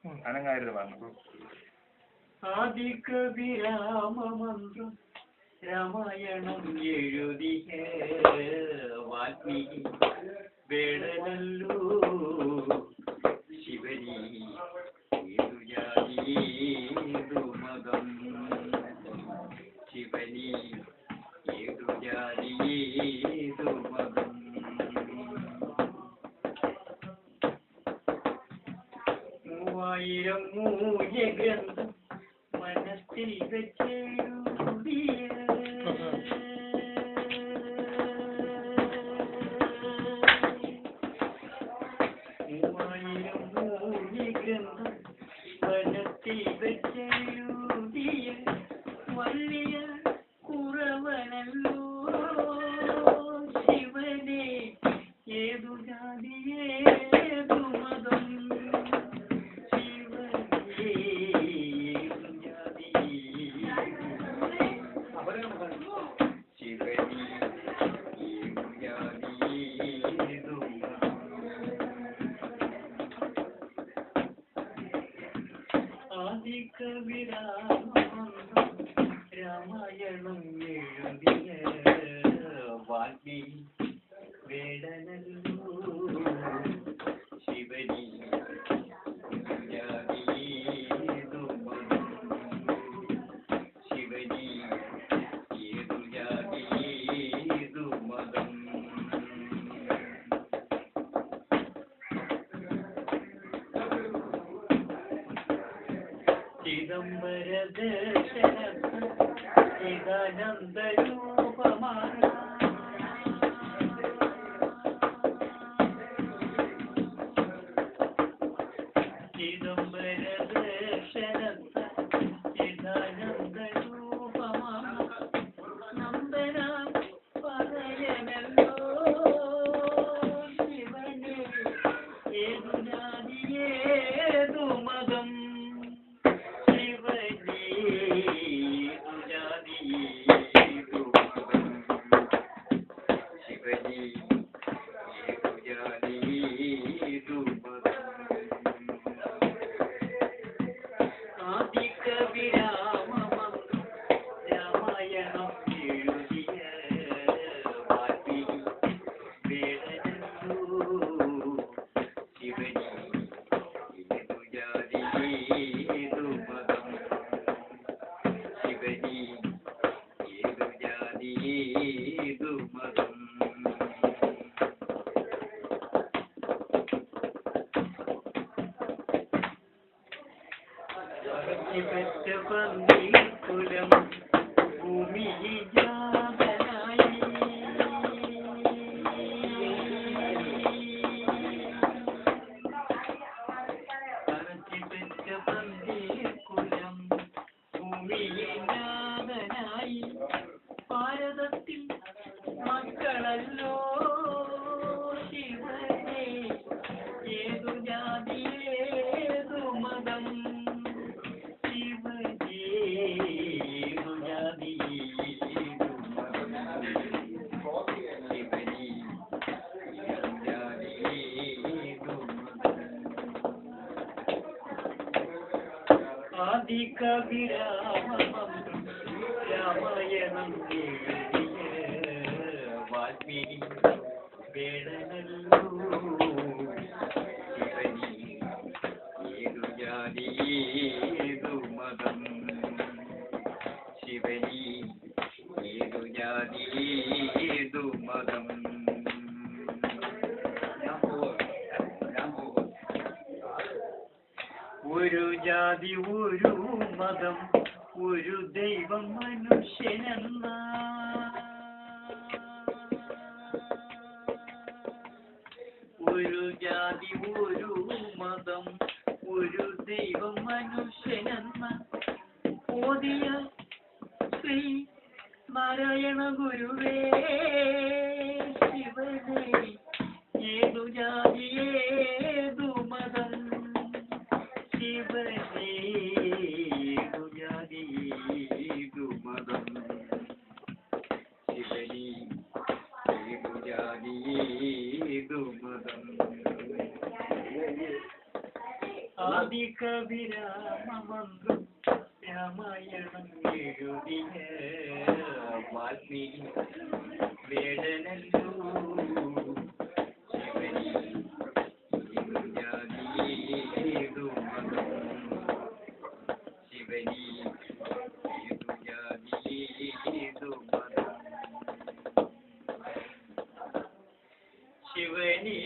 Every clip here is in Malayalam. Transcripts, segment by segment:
അനങ്ങായിരുന്നു പറഞ്ഞു. ആദികവിരാമമന്ത്രം രാമായണം എഴുതിയ വാൽമീകി വേടനല്ലോ ശിവനി ഏതു മതം ശിവനി ഏതു ജാതി ഏതു മതം മൂവായിരം മൂല്യഗ്രന്ഥം മനസ്സിൽ വെച്ചെഴുതിയ മൂവായിരം മൂല്യഗ്രന്ഥം മനസ്സിൽ വെച്ചെഴുതിയ വലിയ കുറവനല്ലോ ശിവനെ ഏതു ജാതിയേതു മതം രാമായണം എഴുതിയ വാൽമീകി വേടനല്ലോ ശിവനി ഏതു മതം ശിവനി ഏതു ജാതി ഏതു മതം ചിദംബര ദർശന ചിദാനന്ദരൂപമാണ് ചിദംബര ദർശന ചിദാനന്ദരൂപമാണ് നന്ദന പറയനല്ലോ ശിവനെ ഏതു ജാതി ഏതു മതം രാമായണം എഴുതിയ വാൽമീകി വേടനല്ലോ ശിവനി ഏതു ജാതി ഏതു മതം ശിവനി ഏതു ജാതി ഏതു മതം പെറ്റ പന്തികുലം ഭൂമിയിൽ ജാതനായി പെറ്റ പന്തികുലം ഭൂമിയിൽ ജാതനായി ഭാരതത്തിൽ മക്കളല്ലോ ശിവനെ ഏതു ജാതി ഏതു മതം ആദികവിരാമമന്ത്രം രാമായണം എഴുതിയ വാൽമീകി വേടനല്ലോ ശിവനി ഏതു ജാതി ഏതു മതം ശിവനി ഏതു ജാതി ഏതു മതം ഒരു ജാതി ഒരു മതം ഒരു ദൈവം മനുഷ്യനെന്ന ഒരു ജാതി ഒരു മതം ഒരു ദൈവം മനുഷ്യനെന്ന ഓതിയ ശ്രീ നാരായണ ഗുരുവേ ശിവനെ ഏതു ജാതി ഏതു മതം ശിവനെ ഏതു ജാതി ഏതു മതം ശിവനി ഏതു ജാതി ഏതു മതം ആദിക വിരാമമന്ത്രം രാമായണം എഴുതിയ വാൽമീകി വേടനല്ലോ ശിവനി ഏതു മതം ശിവനി ഏതു മതം ശിവനി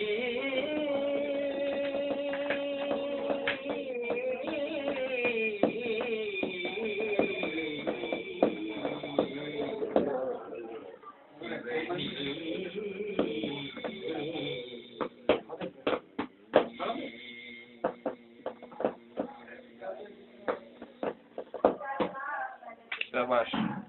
Şabaş.